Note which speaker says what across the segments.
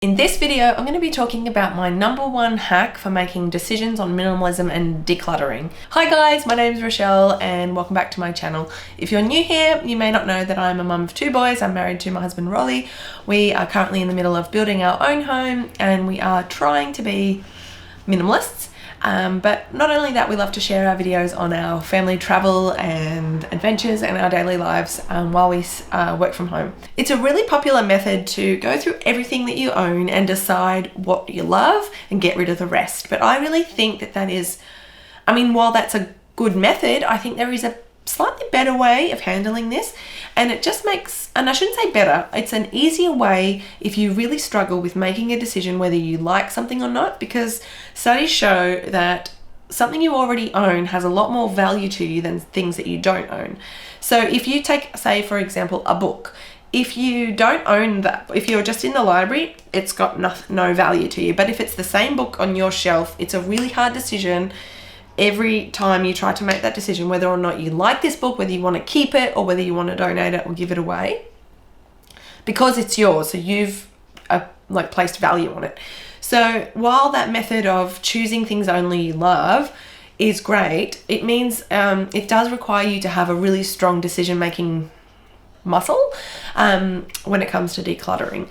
Speaker 1: In this video, I'm going to be talking about my #1 hack for making decisions on minimalism and decluttering. Hi guys, my name is Rachelle and welcome back to my channel. If you're new here, you may not know that I'm a mum of 2 boys. I'm married to my husband Rolly. We are currently in the middle of building our own home and we are trying to be minimalists. But not only that, we love to share our videos on our family travel and adventures and our daily lives while we work from home. It's a really popular method to go through everything that you own and decide what you love and get rid of the rest. But I really think that is, while that's a good method, I think there is a slightly better way of handling this, and it just makes, and I shouldn't say better, it's an easier way if you really struggle with making a decision whether you like something or not, because studies show that something you already own has a lot more value to you than things that you don't own. So if you take, say for example, a book, if you don't own that, if you're just in the library, it's got no value to you. But if it's the same book on your shelf, it's a really hard decision every time you try to make that decision whether or not you like this book, whether you want to keep it or whether you want to donate it or give it away, because it's yours, so you've placed value on it. So while that method of choosing things only you love is great, it means it does require you to have a really strong decision-making muscle when it comes to decluttering.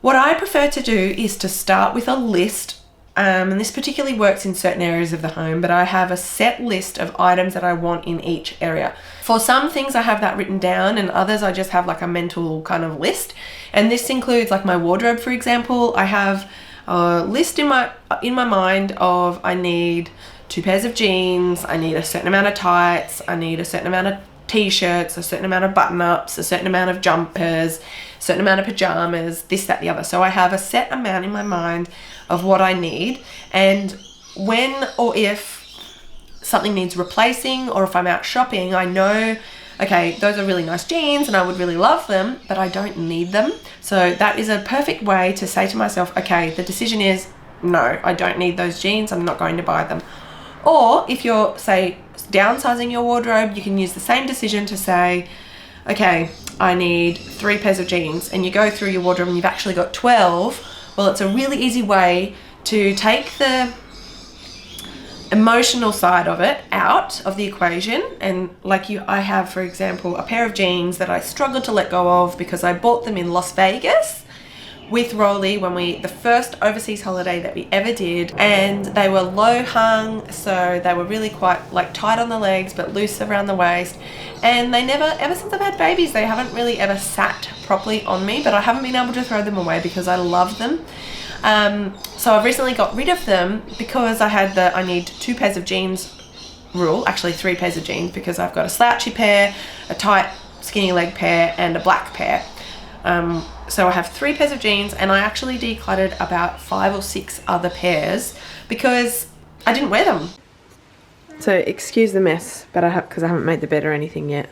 Speaker 1: What I prefer to do is to start with a list. And this particularly works in certain areas of the home, but I have a set list of items that I want in each area. For some things I have that written down, and others I just have like a mental kind of list. And this includes like my wardrobe, for example. I have a list in my mind of I need 2 pairs of jeans, I need a certain amount of tights, I need a certain amount of t-shirts, a certain amount of button-ups, a certain amount of jumpers, a certain amount of pajamas, this, that, the other. So I have a set amount in my mind of what I need, and when or if something needs replacing, or if I'm out shopping, I know, okay, those are really nice jeans and I would really love them, but I don't need them. So that is a perfect way to say to myself, okay, the decision is, no, I don't need those jeans, I'm not going to buy them. Or if you're, say, downsizing your wardrobe, you can use the same decision to say, okay, I need 3 pairs of jeans, and you go through your wardrobe and you've actually got 12. Well, it's a really easy way to take the emotional side of it out of the equation. And I have, for example, a pair of jeans that I struggled to let go of because I bought them in Las Vegas with Rolly when the first overseas holiday that we ever did, and they were low hung, so they were really quite tight on the legs but loose around the waist, and they never, ever since I've had babies, they haven't really ever sat properly on me, but I haven't been able to throw them away because I love them. So I've recently got rid of them because I need 2 pairs of jeans rule, actually 3 pairs of jeans, because I've got a slouchy pair, a tight skinny leg pair, and a black pair. So I have 3 pairs of jeans, and I actually decluttered about 5 or 6 other pairs because I didn't wear them. So excuse the mess, but because I haven't made the bed or anything yet.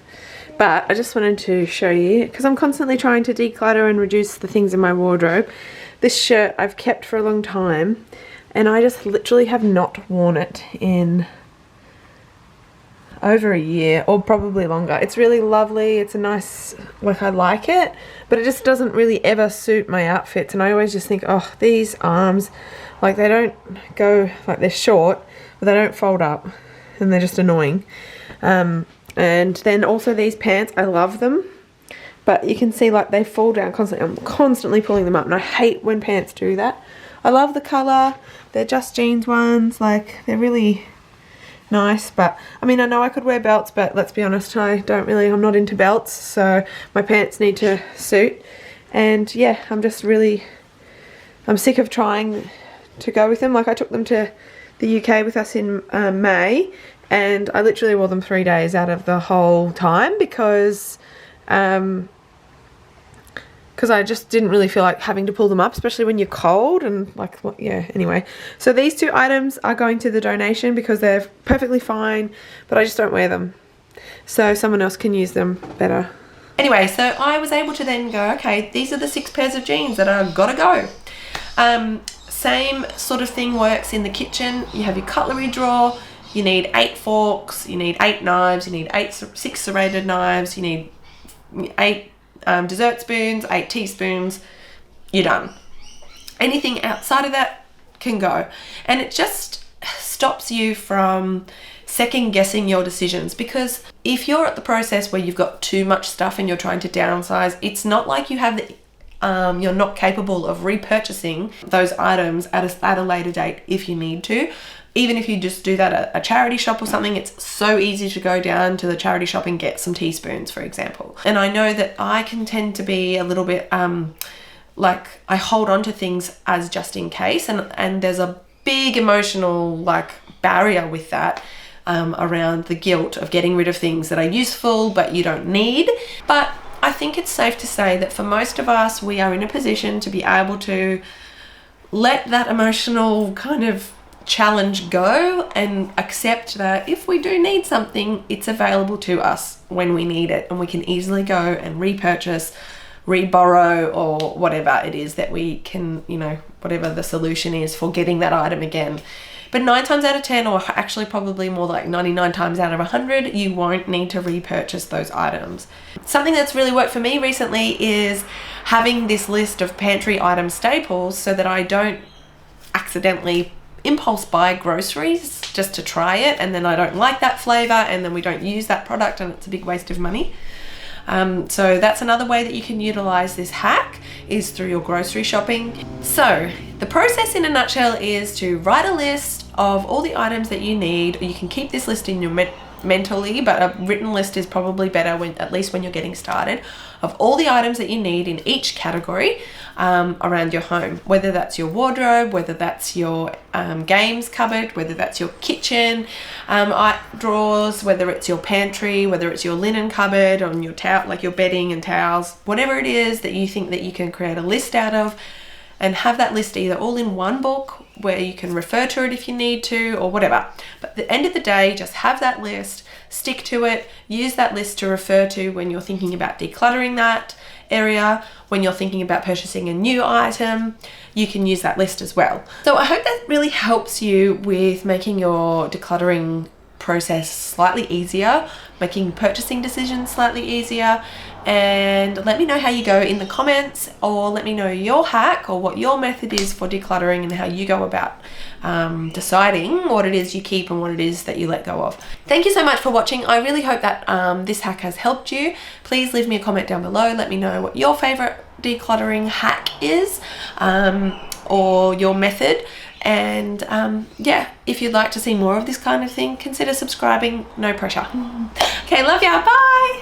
Speaker 1: But I just wanted to show you, because I'm constantly trying to declutter and reduce the things in my wardrobe. This shirt I've kept for a long time, and I just literally have not worn it in over a year, or probably longer. It's really lovely, it's a nice, I like it, but it just doesn't really ever suit my outfits, and I always just think, oh, these arms, they don't go, they're short, but they don't fold up, and they're just annoying. And then also these pants, I love them, but you can see they fall down constantly. I'm constantly pulling them up, and I hate when pants do that. I love the colour, they're just jeans ones, they're really nice, but I know I could wear belts, but let's be honest, I'm not into belts, so my pants need to suit. And yeah, I'm sick of trying to go with them. I took them to the UK with us in May, and I literally wore them 3 days out of the whole time because I just didn't really feel like having to pull them up, especially when you're cold and anyway. So these 2 items are going to the donation because they're perfectly fine, but I just don't wear them. So someone else can use them better. Anyway, so I was able to then go, okay, these are the 6 pairs of jeans that are gotta go. Same sort of thing works in the kitchen. You have your cutlery drawer, you need 8 forks, you need 8 knives, you need 6 serrated knives, you need 8 dessert spoons, 8 teaspoons, you're done. Anything outside of that can go. And it just stops you from second guessing your decisions, because if you're at the process where you've got too much stuff and you're trying to downsize, it's not like you have the you're not capable of repurchasing those items at a later date if you need to. Even if you just do that at a charity shop or something, it's so easy to go down to the charity shop and get some teaspoons, for example. And I know that I can tend to be a little bit like I hold on to things as just in case, and there's a big emotional like barrier with that. Around the guilt of getting rid of things that are useful but you don't need. But I think it's safe to say that for most of us, we are in a position to be able to let that emotional kind of challenge go and accept that if we do need something, it's available to us when we need it, and we can easily go and repurchase, reborrow, or whatever it is that we can, whatever the solution is for getting that item again. But 9 times out of 10, or actually probably more like 99 times out of 100, you won't need to repurchase those items. Something that's really worked for me recently is having this list of pantry item staples so that I don't accidentally impulse buy groceries just to try it, and then I don't like that flavor, and then we don't use that product, and it's a big waste of money. So that's another way that you can utilize this hack, is through your grocery shopping. So the process in a nutshell is to write a list of all the items that you need. You can keep this list in your mentally, but a written list is probably better, at least when you're getting started, of all the items that you need in each category around your home, whether that's your wardrobe, whether that's your games cupboard, whether that's your kitchen drawers, whether it's your pantry, whether it's your linen cupboard, on your like your bedding and towels, whatever it is that you think that you can create a list out of, and have that list either all in one book where you can refer to it if you need to, or whatever. But at the end of the day, just have that list, stick to it, use that list to refer to when you're thinking about decluttering that area. When you're thinking about purchasing a new item, you can use that list as well. So I hope that really helps you with making your decluttering process slightly easier, making purchasing decisions slightly easier. And let me know how you go in the comments, or let me know your hack or what your method is for decluttering, and how you go about deciding what it is you keep and what it is that you let go of. Thank you so much for watching. I really hope that this hack has helped you. Please leave me a comment down below. Let me know what your favorite decluttering hack is, or your method. And yeah, if you'd like to see more of this kind of thing, consider subscribing. No pressure. Okay, love ya. Bye.